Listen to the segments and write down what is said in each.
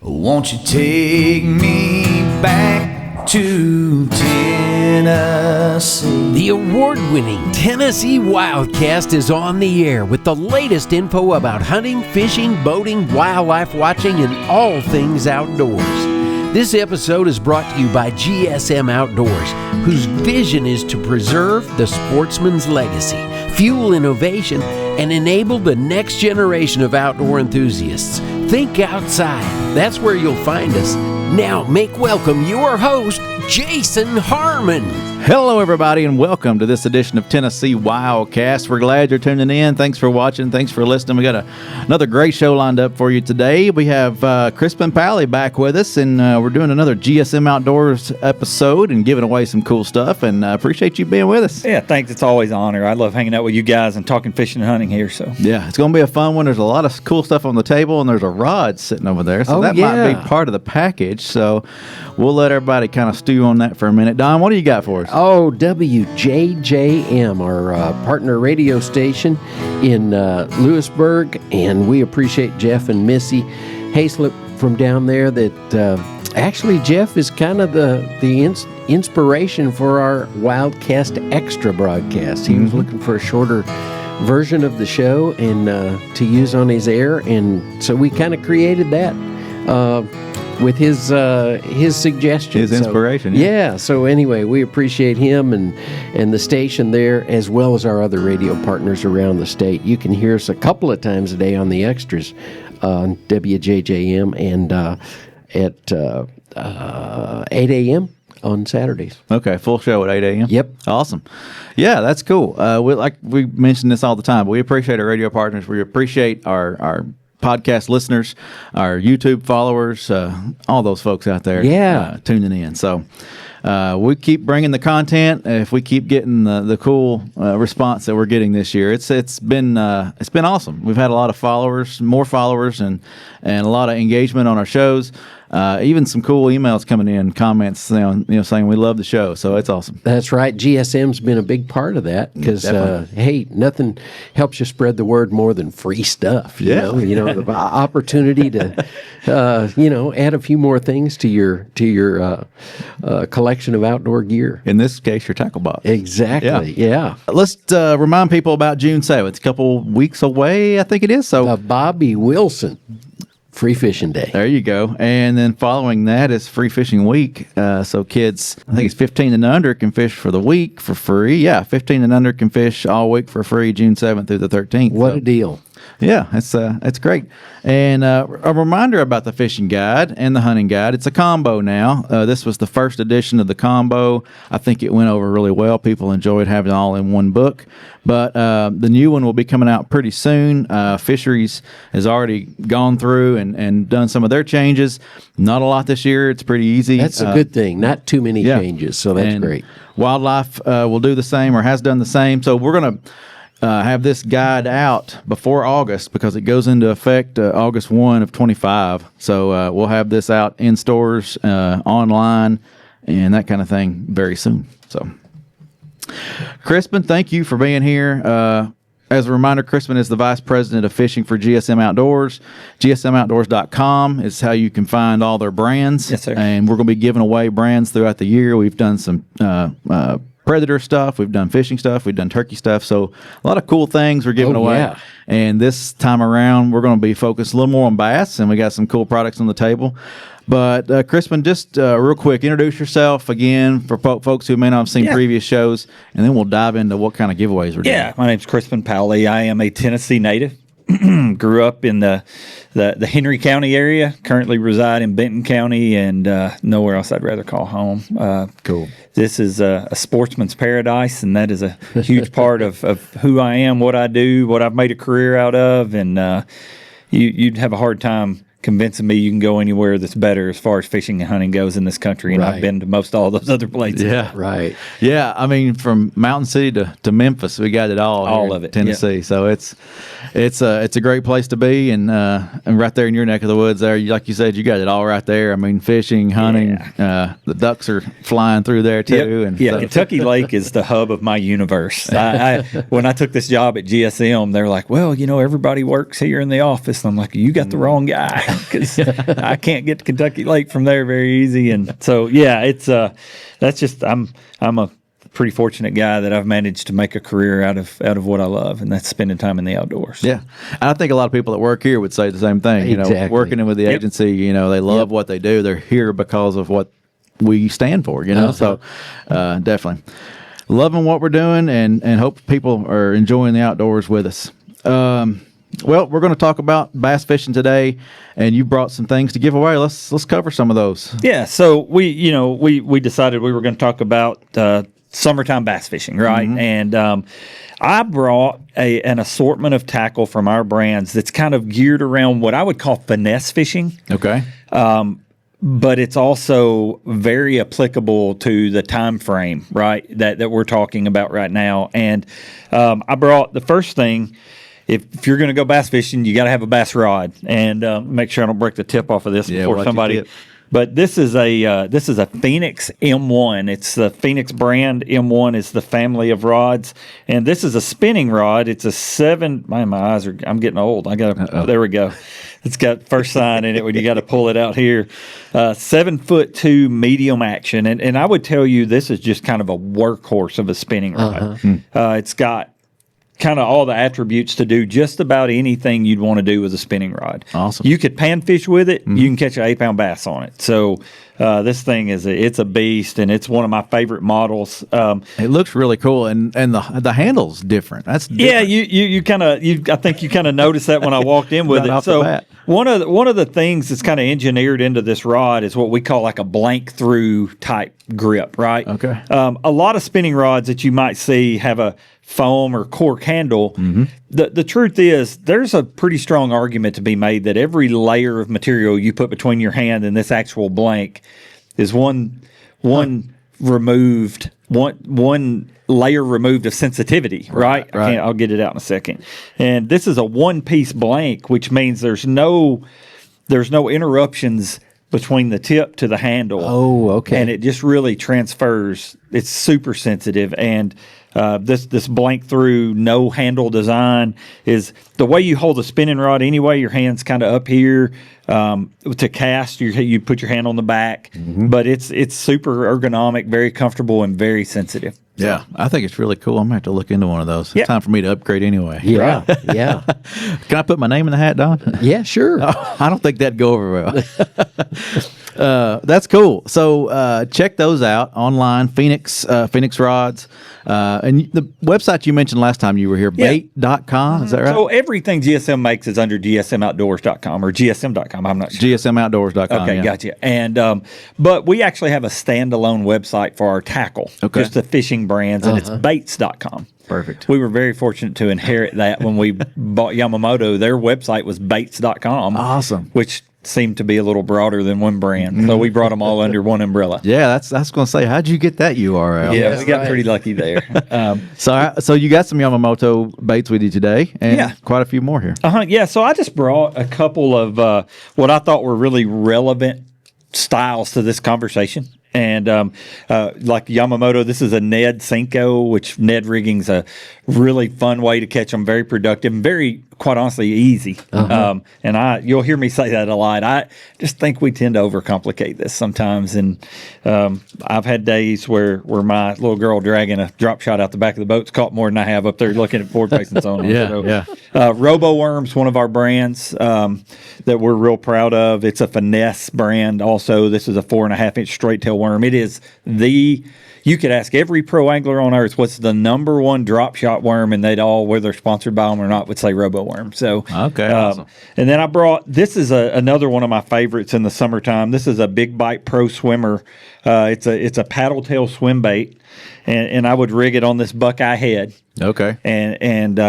Won't you take me back to Tennessee? The award-winning Tennessee WildCast is on the air with the latest info about hunting, fishing, boating, wildlife watching, and all things outdoors. This episode is brought to you by GSM Outdoors, whose vision is to preserve the sportsman's legacy, fuel innovation, and enable the next generation of outdoor enthusiasts. Think outside. That's where you'll find us. Now, make welcome your host, Jason Harmon. Hello, everybody, and welcome to this edition of Tennessee WildCast. We're glad you're tuning in. Thanks for watching. Thanks for listening. We got another great show lined up for you today. We have Crispin Powley back with us, and we're doing another GSM Outdoors episode and giving away some cool stuff, and appreciate you being with us. Yeah, thanks. It's always an honor. I love hanging out with you guys and talking fishing and hunting here. So yeah, it's going to be a fun one. There's a lot of cool stuff on the table, and there's a rod sitting over there, so that might be part of the package. So we'll let everybody kind of stew on that for a minute. Don, what do you got for us? Oh, WJJM, our partner radio station in Lewisburg, and we appreciate Jeff and Missy Hayslip from down there. That actually Jeff is kind of the inspiration for our WildCast Extra broadcast. He was looking for a shorter version of the show and to use on his air, and so we kind of created that with his suggestions, his inspiration. Yeah. So anyway, we appreciate him and the station there, as well as our other radio partners around the state. You can hear us a couple of times a day on the extras on WJJM and at 8 a.m. on Saturdays. Okay, full show at 8 a.m.? Yep. Awesome. Yeah, that's cool. We mention this all the time, but we appreciate our radio partners. We appreciate our podcast listeners, our YouTube followers, all those folks out there tuning in. So we keep bringing the content. If we keep getting the cool response that we're getting this year, it's been awesome. We've had a lot of followers, more followers, and a lot of engagement on our shows. Even some cool emails coming in, comments saying we love the show. So it's awesome. That's right. GSM's been a big part of that because, hey, nothing helps you spread the word more than free stuff. You know, the opportunity to, add a few more things to your collection of outdoor gear. In this case, your tackle box. Exactly. Yeah. Let's remind people about June 7th. It's a couple weeks away, I think it is. So Bobby Wilson Free Fishing Day. There you go. And then following that is Free Fishing Week. So kids, I think it's 15 and under can fish for the week for free. Yeah, 15 and under can fish all week for free, June 7th through the 13th. What a deal. Yeah, it's great. And a reminder about the fishing guide and the hunting guide. It's a combo now. This was the first edition of the combo. I think it went over really well. People enjoyed having it all in one book. But the new one will be coming out pretty soon. Fisheries has already gone through and done some of their changes. Not a lot this year. It's pretty easy. That's a good thing. Not too many changes, so that's great. Wildlife will do the same or has done the same. So we're going to have this guide out before August because it goes into effect August 1 of 25. So we'll have this out in stores, online, and that kind of thing very soon. So, Crispin, thank you for being here. As a reminder, Crispin is the Vice President of Fishing for GSM Outdoors. GSMOutdoors.com is how you can find all their brands. Yes, sir. And we're going to be giving away brands throughout the year. We've done some predator stuff, we've done fishing stuff, we've done turkey stuff, so a lot of cool things we're giving away. Yeah. And this time around we're going to be focused a little more on bass, and we got some cool products on the table. But Crispin, just real quick, introduce yourself again for folks who may not have seen previous shows, and then we'll dive into what kind of giveaways we're doing. Yeah, my name's Crispin Powley. I am a Tennessee native. Grew up in the Henry County area. Currently reside in Benton County, and nowhere else I'd rather call home. Cool. This is a sportsman's paradise, and that is a huge part of who I am, what I do, what I've made a career out of, and you'd have a hard time convincing me you can go anywhere that's better as far as fishing and hunting goes in this country, and I've been to most all those other places. Yeah, right. Yeah, I mean, from Mountain City to Memphis, we got it all of it, Tennessee. So it's a great place to be, and right there in your neck of the woods, there, like you said, you got it all right there. I mean, fishing, hunting, the ducks are flying through there too. Yep. And so. Kentucky Lake is the hub of my universe. When I took this job at GSM, they're like, "Well, everybody works here in the office." And I'm like, "You got the wrong guy." because I can't get to Kentucky Lake from there very easy. And so, yeah, it's that's just I'm a pretty fortunate guy that I've managed to make a career out of what I love, and that's spending time in the outdoors. Yeah, and I think a lot of people that work here would say the same thing. You know, Exactly. working with the agency, you know, they love what they do. They're here because of what we stand for. You know, so definitely loving what we're doing, and hope people are enjoying the outdoors with us. Well, we're going to talk about bass fishing today, and you brought some things to give away. Let's cover some of those. Yeah, so we decided we were going to talk about summertime bass fishing, right? And I brought an assortment of tackle from our brands that's kind of geared around what I would call finesse fishing. Okay. But it's also very applicable to the time frame, right, that we're talking about right now. And I brought the first thing. If you're going to go bass fishing, you got to have a bass rod, and make sure I don't break the tip off of this before somebody. But this is a Phenix M1. It's the Phenix brand. M1 is the family of rods, and this is a spinning rod. It's a 7. My eyes are. I'm getting old. There we go. It's got first sign in it when you got to pull it out here. 7'2" medium action, and I would tell you this is just kind of a workhorse of a spinning rod. It's got kind of all the attributes to do just about anything you'd want to do with a spinning rod. Awesome. You could panfish with it. You can catch an 8-pound bass on it. So this thing it's a beast, and it's one of my favorite models. It looks really cool, and the handle's different. That's different. Yeah, I think you kind of noticed that when I walked in with Right it. off the So bat. one of the things that's kind of engineered into this rod is what we call like a blank through type grip, right? Okay. A lot of spinning rods that you might see have a foam or cork handle. The truth is, there's a pretty strong argument to be made that every layer of material you put between your hand and this actual blank is one layer removed of sensitivity, right? I'll get it out in a second. And this is a one-piece blank, which means there's no interruptions between the tip to the handle. Oh, okay. And it just really transfers. It's super sensitive, and this blank through no handle design is the way you hold a spinning rod anyway. Your hand's kind of up here to cast. You put your hand on the back, but it's super ergonomic, very comfortable, and very sensitive. Yeah, I think it's really cool. I'm going to have to look into one of those. It's Yeah. time for me to upgrade anyway. Yeah, yeah. Can I put my name in the hat, Don? Yeah, sure. I don't think that'd go over well. That's cool. So check those out online, Phenix rods. And the website you mentioned last time you were here, bait.com, is that right? So everything GSM makes is under gsmoutdoors.com or gsm.com. I'm not sure. GSMOutdoors.com. Okay, yeah. gotcha. And but we actually have a standalone website for our tackle, just the fishing brands, and it's baits.com. Perfect. We were very fortunate to inherit that when we bought Yamamoto. Their website was baits.com. Awesome. Which seemed to be a little broader than one brand. So we brought them all under one umbrella. Yeah, that's going to say, how'd you get that URL? Yeah, we got pretty lucky there. So you got some Yamamoto baits with you today, and quite a few more here. Yeah, so I just brought a couple of what I thought were really relevant styles to this conversation. And like Yamamoto, this is a Ned Cinco, which Ned rigging's a really fun way to catch them, very productive, and very, quite honestly, easy. And you'll hear me say that a lot. I just think we tend to overcomplicate this sometimes. And I've had days where my little girl dragging a drop shot out the back of the boat's caught more than I have up there looking at forward facing sonar. Roboworm's one of our brands that we're real proud of. It's a Finesse brand also. This is a 4.5-inch straight tail worm. It is you could ask every pro angler on earth what's the number one drop shot worm, and they'd all, whether they're sponsored by them or not, would say Roboworm. So awesome. And then I brought, this is another one of my favorites in the summertime. This is a Big Bite Pro Swimmer. It's a paddle tail swim bait, and I would rig it on this Buckeye head. Okay. And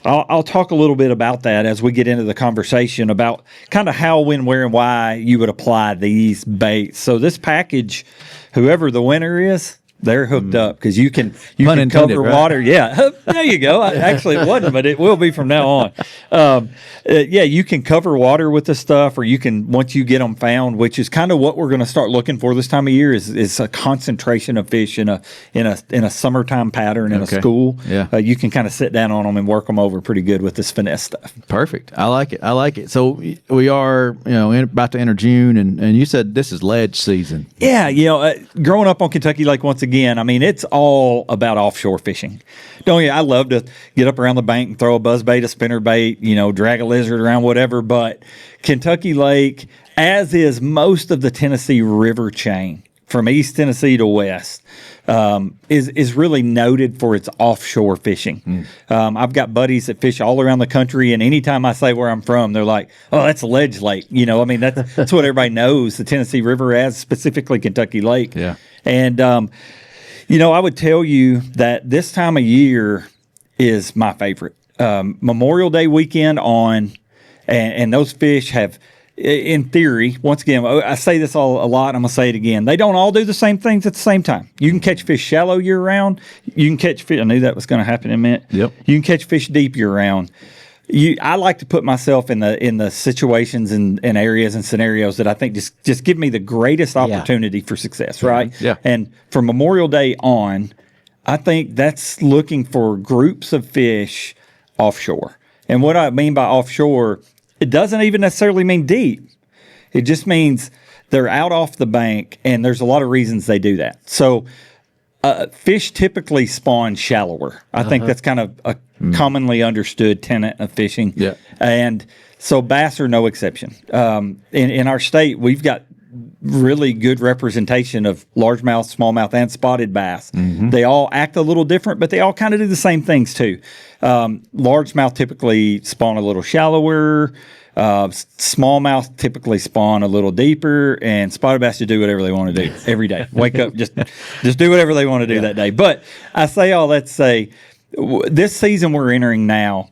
I'll talk a little bit about that as we get into the conversation about kind of how, when, where, and why you would apply these baits. So this package, whoever the winner is, They're hooked up because you can Pun intended, cover right? water. Yeah, there you go. Actually, it wasn't, but it will be from now on. Yeah, you can cover water with the stuff, or you can, once you get them found, which is kind of what we're going to start looking for this time of year, is a concentration of fish in a summertime pattern in a school. Yeah. You can kind of sit down on them and work them over pretty good with this finesse stuff. Perfect. I like it. So we are, about to enter June, and you said this is ledge season. Yeah, growing up on Kentucky Lake once again, I mean, it's all about offshore fishing. Don't you? I love to get up around the bank and throw a buzzbait, a spinnerbait, drag a lizard around, whatever. But Kentucky Lake, as is most of the Tennessee River chain, from East Tennessee to West, is really noted for its offshore fishing. I've got buddies that fish all around the country, and anytime I say where I'm from, they're like, "Oh, that's a ledge lake." I mean, that's what everybody knows the Tennessee River as, specifically Kentucky Lake. Yeah. And I would tell you that this time of year is my favorite. Memorial Day weekend on, and those fish have, in theory, once again, I say this a lot, I'm going to say it again. They don't all do the same things at the same time. You can catch fish shallow year-round. You can catch fish, I knew that was going to happen in a minute. Yep. You can catch fish deep year-round. I like to put myself in the situations and areas and scenarios that I think just give me the greatest opportunity for success, right? Yeah. And from Memorial Day on, I think that's looking for groups of fish offshore. And what I mean by offshore, it doesn't even necessarily mean deep. It just means they're out off the bank, and there's a lot of reasons they do that. So fish typically spawn shallower. I think that's kind of a commonly understood tenet of fishing. Yeah. And so bass are no exception. In our state, we've got really good representation of largemouth, smallmouth, and spotted bass. They all act a little different, but they all kind of do the same things too. Largemouth typically spawn a little shallower. Smallmouth typically spawn a little deeper, and spotted bass just do whatever they want to do every day. Wake up, just do whatever they want to do that day. But I say all that to say, this season we're entering now,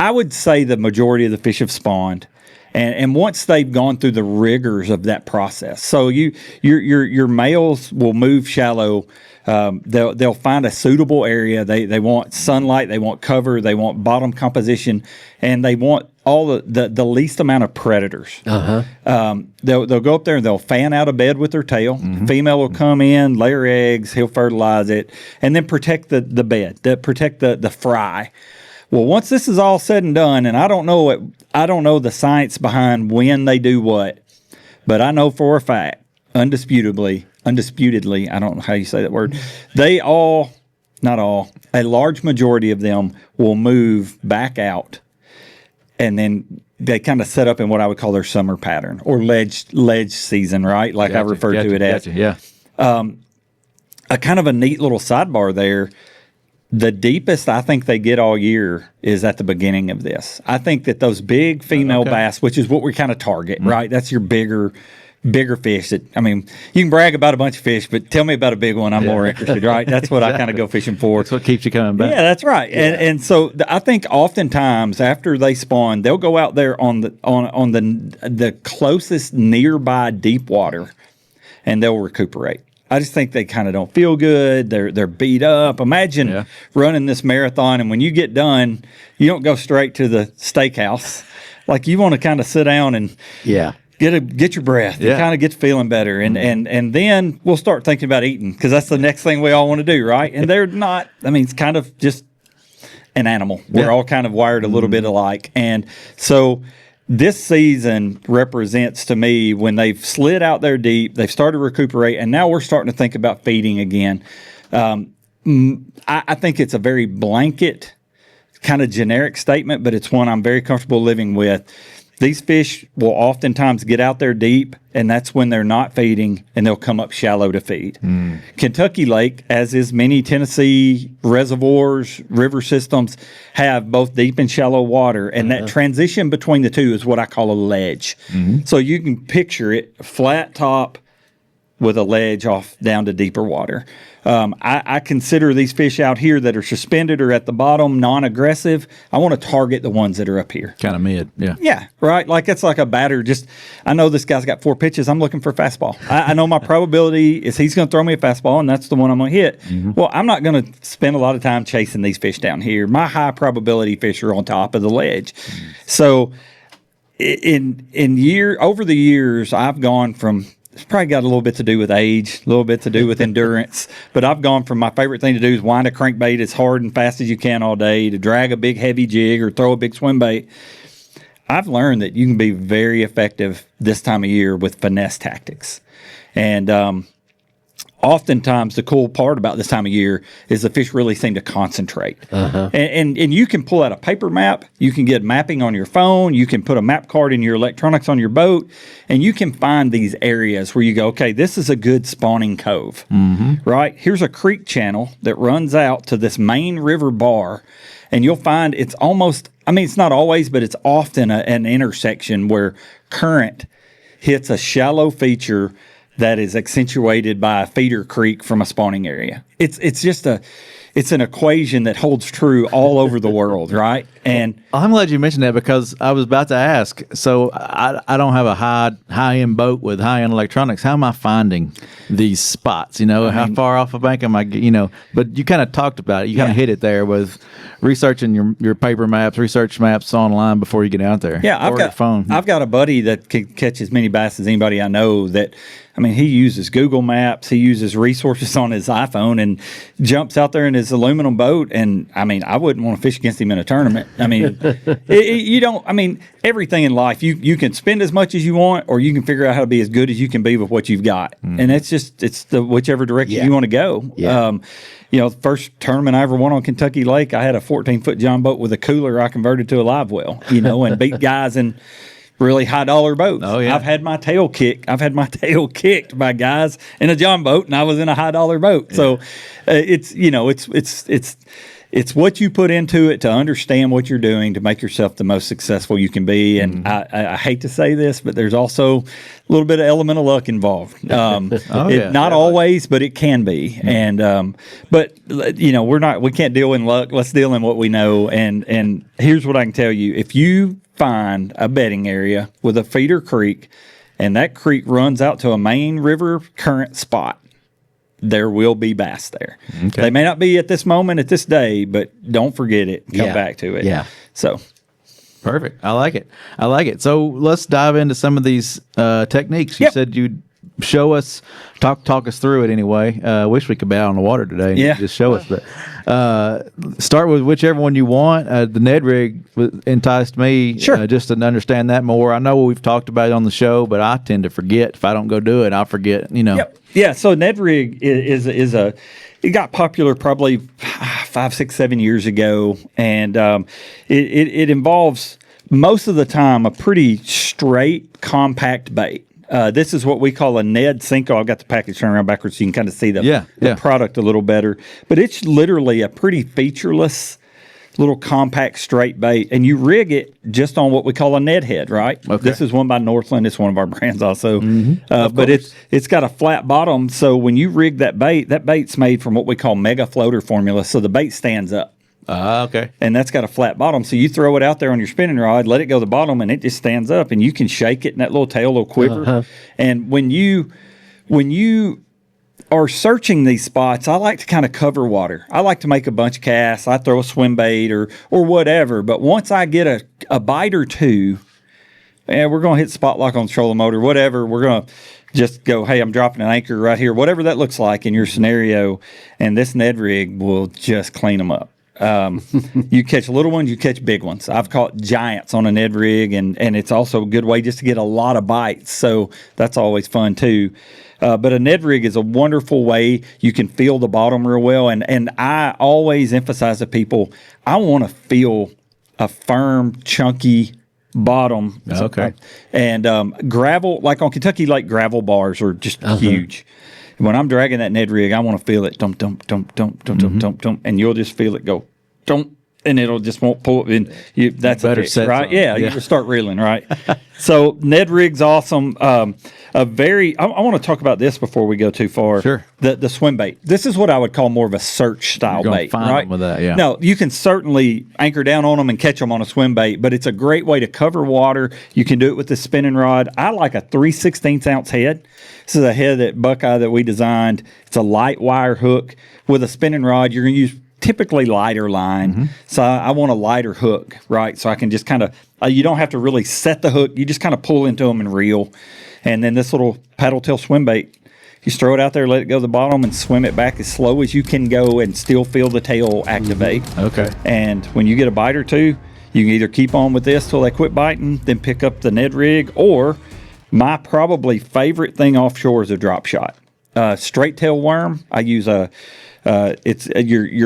I would say the majority of the fish have spawned. And once they've gone through the rigors of that process, so your males will move shallow. They'll find a suitable area. They want sunlight. They want cover. They want bottom composition, and they want all the least amount of predators. They'll go up there and they'll fan out a bed with their tail. Female will come in, lay her eggs. He'll fertilize it, and then protect the bed. Protect the fry. Well, once this is all said and done, and I don't know the science behind when they do what, but I know for a fact, undisputedly, I don't know how you say that word, not all, a large majority of them will move back out, and then they kind of set up in what I would call their summer pattern or ledge season, right? Like I refer to it as. Yeah. A kind of a neat little sidebar there. The deepest I think they get all year is at the beginning of this. I think that those big female bass, which is what we kind of target, right? That's your bigger fish. You can brag about a bunch of fish, but tell me about a big one. I'm more interested, right? That's what I kind of go fishing for. That's what keeps you coming back. Yeah, that's right. Yeah. And so I think oftentimes after they spawn, they'll go out there on the closest nearby deep water, and they'll recuperate. I just think they kind of don't feel good. They're beat up. Imagine running this marathon, and when you get done, you don't go straight to the steakhouse. Like, you want to kind of sit down and get your breath and kind of get feeling better, and then we'll start thinking about eating, because that's the next thing we all want to do, right? And they're not. It's kind of just an animal. We're all kind of wired a little bit alike, and so. This season represents to me when they've slid out there deep, they've started to recuperate, and now we're starting to think about feeding again. I think it's a very blanket, kind of generic statement, but it's one I'm very comfortable living with. These fish will oftentimes get out there deep, and that's when they're not feeding, and they'll come up shallow to feed. Kentucky Lake, as is many Tennessee reservoirs, river systems, have both deep and shallow water, and that transition between the two is what I call a ledge. So you can picture it, flat top, with a ledge off down to deeper water. I consider these fish out here that are suspended or at the bottom, non-aggressive. I want to target the ones that are up here. Kind of mid, yeah. Yeah, right. Like it's like a batter. Just I know this guy's got 4 pitches. I'm looking for a fastball. I know my probability is he's going to throw me a fastball, and that's the one I'm going to hit. Well, I'm not going to spend a lot of time chasing these fish down here. My high probability fish are on top of the ledge. So over the years, I've gone from. It's probably got a little bit to do with age, a little bit to do with endurance. But I've gone from my favorite thing to do is wind a crankbait as hard and fast as you can all day to drag a big heavy jig or throw a big swim bait. I've learned that you can be very effective this time of year with finesse tactics. And oftentimes the cool part about this time of year is the fish really seem to concentrate. And you can pull out a paper map, you can get mapping on your phone, you can put a map card in your electronics on your boat, and you can find these areas where you go, okay, this is a good spawning cove, right? Here's a creek channel that runs out to this main river bar, and you'll find it's almost, I mean, it's not always, but it's often an intersection where current hits a shallow feature that is accentuated by a feeder creek from a spawning area. It's an equation that holds true all over the world, right? And I'm glad you mentioned that because I was about to ask. So I don't have a high end boat with high end electronics. How am I finding these spots? How far off a bank am I? But you kind of talked about it. You kind of hit it there with researching your paper maps, research maps online before you get out there. Yeah, I've got a buddy that can catch as many bass as anybody I know. He uses Google Maps. He uses resources on his iPhone and jumps out there in his aluminum boat. And I wouldn't want to fish against him in a tournament. Everything in life, you can spend as much as you want, or you can figure out how to be as good as you can be with what you've got. And it's the whichever direction you want to go. Yeah. The first tournament I ever won on Kentucky Lake, I had a 14-foot John boat with a cooler I converted to a live well, and beat guys in really high dollar boats. Oh, yeah. I've had my tail kicked by guys in a John boat, and I was in a high dollar boat. Yeah. So it's what you put into it to understand what you're doing to make yourself the most successful you can be. And I hate to say this, but there's also a little bit of element of luck involved. Not always, but it can be. And we can't deal in luck. Let's deal in what we know. And here's what I can tell you: if you find a bedding area with a feeder creek, and that creek runs out to a main river current spot, there will be bass there. Okay. They may not be at this moment, at this day, but don't forget it. Come back to it. Yeah. So. Perfect. I like it. So let's dive into some of these techniques. You said you'd show us, talk us through it anyway. Wish we could be out on the water today and just show us. But start with whichever one you want. The Ned rig enticed me just to understand that more. I know we've talked about it on the show, but I tend to forget. If I don't go do it, I'll forget, Yep. Yeah, so Ned rig it got popular probably 5, 6, 7 years ago, and it involves most of the time a pretty straight, compact bait. This is what we call a Ned Cinco. I've got the package turned around backwards so you can kind of see the product a little better. But it's literally a pretty featureless little compact straight bait, and you rig it just on what we call a Ned head, right? Okay. This is one by Northland. It's one of our brands also. But it's got a flat bottom, so when you rig that bait's made from what we call mega floater formula, so the bait stands up. Okay. And that's got a flat bottom, so you throw it out there on your spinning rod, let it go to the bottom, and it just stands up, and you can shake it, and that little tail will quiver. And when you are searching these spots, I like to kind of cover water. I like to make a bunch of casts. I throw a swim bait or whatever. But once I get a bite or two, we're going to hit spot lock on the trolling motor, whatever. We're going to just go, hey, I'm dropping an anchor right here, whatever that looks like in your scenario. And this Ned rig will just clean them up. You catch little ones, you catch big ones. I've caught giants on a Ned rig, and it's also a good way just to get a lot of bites. So that's always fun too. But a Ned rig is a wonderful way. You can feel the bottom real well. And I always emphasize to people, I want to feel a firm, chunky bottom. Okay. And gravel, like on Kentucky Lake, gravel bars are just huge. When I'm dragging that Ned rig, I want to feel it, dump, dump, dump, dump, dump, dump, dump, dump, and you'll just feel it go, dump. and it'll just won't pull. And that's Better a fix, set right? some. Yeah, you just start reeling, right? So Ned rig's awesome. I want to talk about this before we go too far. Sure. The swim bait. This is what I would call more of a search style You're gonna bait, find right? them with that, yeah. No, you can certainly anchor down on them and catch them on a swim bait, but it's a great way to cover water. You can do it with the spinning rod. I like a 3/16 ounce head. This is a head that Buckeye that we designed. It's a light wire hook with a spinning rod. You're going to use typically lighter line. So I want a lighter hook, right? So I can just kind of, you don't have to really set the hook. You just kind of pull into them and reel. And then this little paddle tail swim bait, you just throw it out there, let it go to the bottom, and swim it back as slow as you can go and still feel the tail activate. Okay. And when you get a bite or two, you can either keep on with this till they quit biting, then pick up the Ned rig, or my probably favorite thing offshore is a drop shot. Straight tail worm, I use your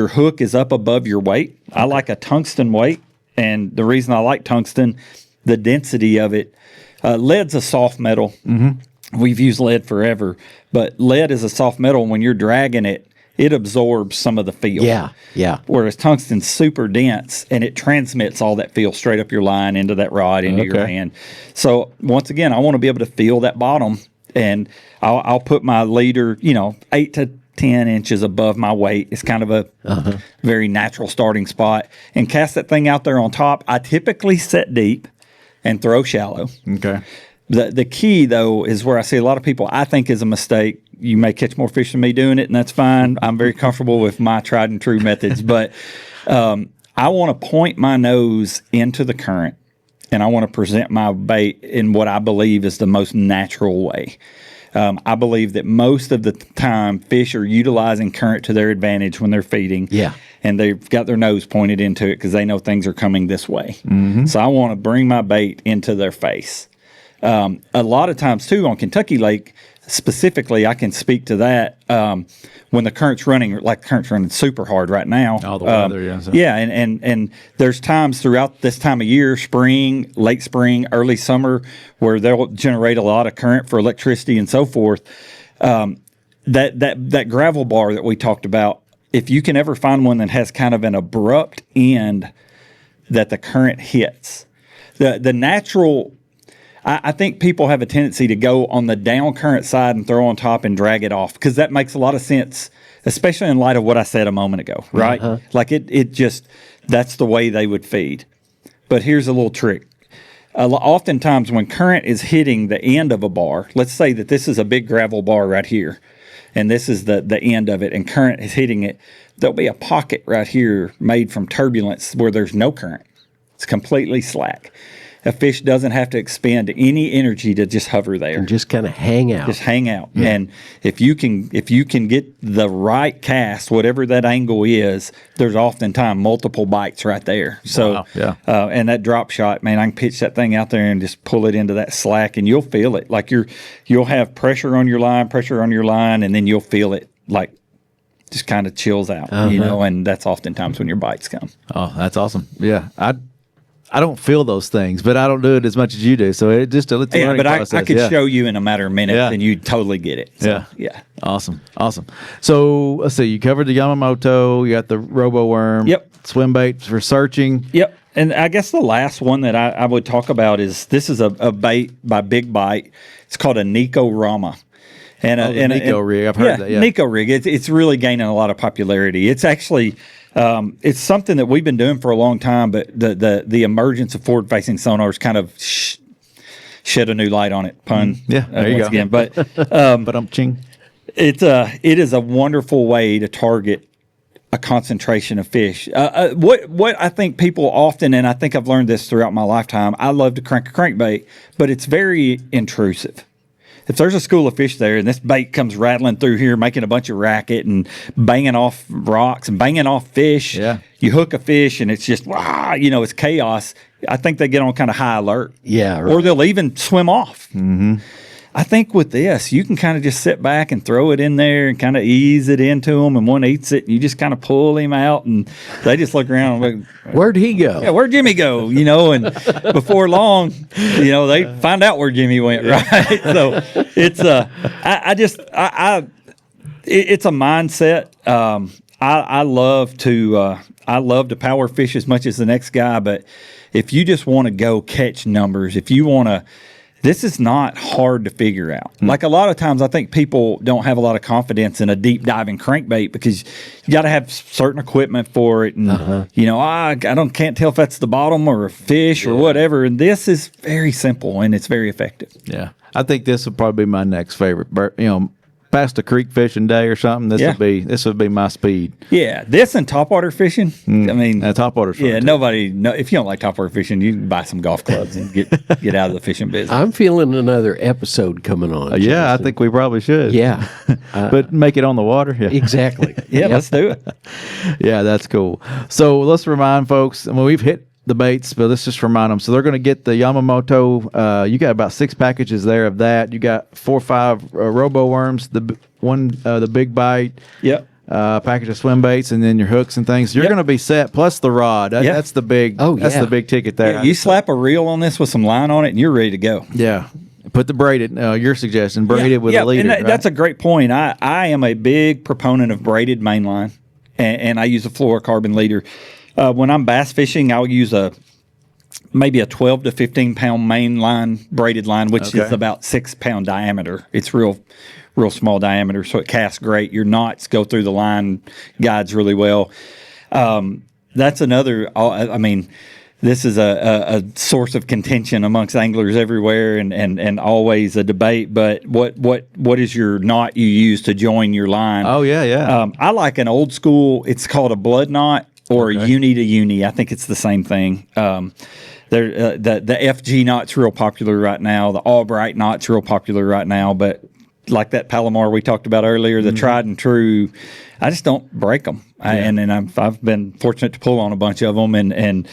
hook is up above your weight. I like a tungsten weight, and the reason I like tungsten, the density of it. Lead's a soft metal. We've used lead forever, but lead is a soft metal. And when you're dragging it, it absorbs some of the feel. Yeah. Whereas tungsten's super dense, and it transmits all that feel straight up your line into that rod, into your hand. So once again, I want to be able to feel that bottom, and I'll put my leader, 8 to 10 inches above my weight. It's kind of a very natural starting spot, and cast that thing out there on top. I typically set deep and throw shallow. Okay. The key, though, is where I see a lot of people, I think is a mistake. You may catch more fish than me doing it, and that's fine. I'm very comfortable with my tried and true methods. But I want to point my nose into the current, and I want to present my bait in what I believe is the most natural way. I believe that most of the time, fish are utilizing current to their advantage when they're feeding. Yeah. And they've got their nose pointed into it because they know things are coming this way. So I want to bring my bait into their face. A lot of times, too, on Kentucky Lake, specifically, I can speak to that when the current's running, like the current's running super hard right now. All the weather, yeah. So. Yeah, and there's times throughout this time of year, spring, late spring, early summer, where they'll generate a lot of current for electricity and so forth. That gravel bar that we talked about, if you can ever find one that has kind of an abrupt end that the current hits, the natural, I think people have a tendency to go on the down current side and throw on top and drag it off, because that makes a lot of sense, especially in light of what I said a moment ago, right? Like it just, that's the way they would feed. But here's a little trick. Oftentimes when current is hitting the end of a bar, let's say that this is a big gravel bar right here, and this is the end of it, and current is hitting it, there'll be a pocket right here made from turbulence where there's no current. It's completely slack. A fish doesn't have to expend any energy to just hover there. And just kind of hang out. Just hang out. Yeah. And if you can get the right cast, whatever that angle is, there's oftentimes multiple bites right there. So, wow. Yeah. And that drop shot, man, I can pitch that thing out there and just pull it into that slack, and you'll feel it. Like you'll have pressure on your line, and then you'll feel it like just kind of chills out, and that's oftentimes when your bites come. Oh, that's awesome. Yeah. I don't feel those things, but I don't do it as much as you do. So it just, it's a learning process. I could show you in a matter of minutes, and you'd totally get it. So, yeah. Awesome. So let's see. You covered the Yamamoto. You got the Roboworm. Yep. Swim bait for searching. Yep. And I guess the last one that I would talk about is, this is a bait by Big Bite. It's called a Nico Rama. And a Nico rig. I've heard that. Yeah. Nico rig. It's really gaining a lot of popularity. It's actually, it's something that we've been doing for a long time, but the emergence of forward-facing sonars kind of shed a new light on it. Pun. Yeah, there you go. Again. But ching. it is a wonderful way to target a concentration of fish. What I think people often, and I think I've learned this throughout my lifetime, I love to crank a crankbait, but it's very intrusive. If there's a school of fish there and this bait comes rattling through here, making a bunch of racket and banging off rocks and banging off fish, you hook a fish and it's just, it's chaos. I think they get on kind of high alert. Yeah. Right. Or they'll even swim off. Mm-hmm. I think with this, you can kind of just sit back and throw it in there and kind of ease it into them, and one eats it, and you just kind of pull him out, and they just look around and like, where'd he go? Yeah, where'd Jimmy go? And before long, they find out where Jimmy went, right? So it's it's a mindset. I love to power fish as much as the next guy, but if you just want to go catch numbers, if you want to, this is not hard to figure out. Like a lot of times, I think people don't have a lot of confidence in a deep diving crankbait because you got to have certain equipment for it, and I can't tell if that's the bottom or a fish or whatever. And this is very simple and it's very effective. Yeah, I think this would probably be my next favorite. Past a creek fishing day or something, this would be my speed. Yeah, this and topwater fishing. I mean, topwater's fun too. If you don't like topwater fishing, you can buy some golf clubs and get out of the fishing business. I'm feeling another episode coming on. Yeah, I think we probably should. Yeah. But make it on the water. Yeah. Exactly. Yeah, let's do it. Yeah, that's cool. So let's remind folks, we've hit the baits, but let's just remind them. So they're going to get the Yamamoto. You got about 6 packages there of that. You got 4 or 5 Roboworms, the big bite. Yep. Package of swim baits, and then your hooks and things. You're going to be set, plus the rod. That's the big. That's the big ticket there. Yeah, you slap a reel on this with some line on it, and you're ready to go. Yeah. Put the braided. Your suggestion, braided with a leader. And that's a great point. I am a big proponent of braided mainline, and I use a fluorocarbon leader. When I'm bass fishing, I'll use maybe a 12 to 15 pound main line, braided line, which is about 6 pound diameter. It's real small diameter, so it casts great. Your knots go through the line guides really well. That's another. I mean, this is a source of contention amongst anglers everywhere, and always a debate. But what is your knot you use to join your line? Oh yeah. I like an old school. It's called a blood knot. Or uni to uni. I think it's the same thing. The FG knot's real popular right now. The Albright knot's real popular right now. But like that Palomar we talked about earlier, the tried and true, I just don't break them. And I've been fortunate to pull on a bunch of them.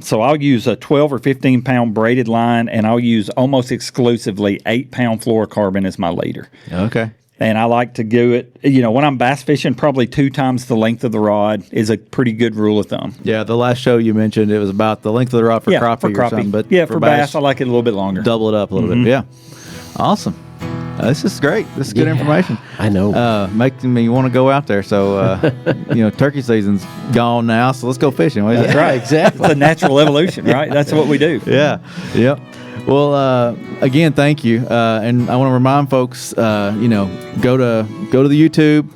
So I'll use a 12 or 15 pound braided line, and I'll use almost exclusively 8 pound fluorocarbon as my leader. Okay. And I like to do it, when I'm bass fishing, probably 2 times the length of the rod is a pretty good rule of thumb. Yeah, the last show you mentioned, it was about the length of the rod for crappie or something. But for bass, I like it a little bit longer. Double it up a little bit. Yeah. Awesome. This is great. This is good information. I know. Making me want to go out there. So, turkey season's gone now, so let's go fishing. That's right. Exactly. It's a natural evolution, right? That's what we do. Yeah. Yep. Well, again, thank you. And I want to remind folks, go to the YouTube,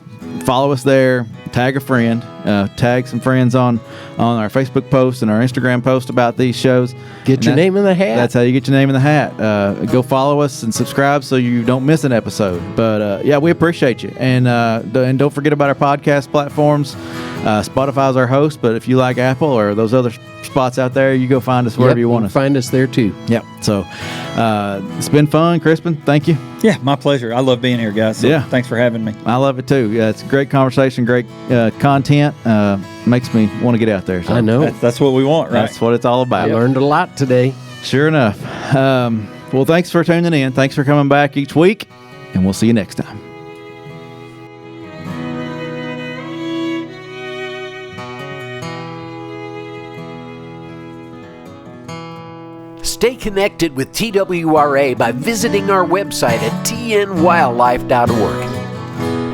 follow us there, tag a friend, tag some friends on our Facebook post and our Instagram post about these shows. Get your name in the hat. That's how you get your name in the hat. Go follow us and subscribe so you don't miss an episode. But we appreciate you. And don't forget about our podcast platforms. Spotify's our host, but if you like Apple or those other spots out there, you go find us wherever you want to find us there too. Yep. So it's been fun, Crispin. Thank you. Yeah, my pleasure. I love being here, guys. So thanks for having me. I love it too. Yeah, it's a great conversation, great content. Makes me want to get out there. So I know. That's what we want, right? That's what it's all about. I learned a lot today. Sure enough. Well, thanks for tuning in. Thanks for coming back each week, and we'll see you next time. Stay connected with TWRA by visiting our website at tnwildlife.org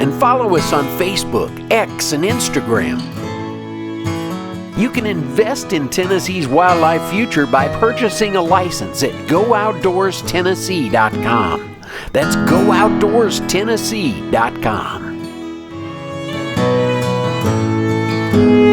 and follow us on Facebook, X, and Instagram. You can invest in Tennessee's wildlife future by purchasing a license at GoOutdoorsTennessee.com. That's GoOutdoorsTennessee.com.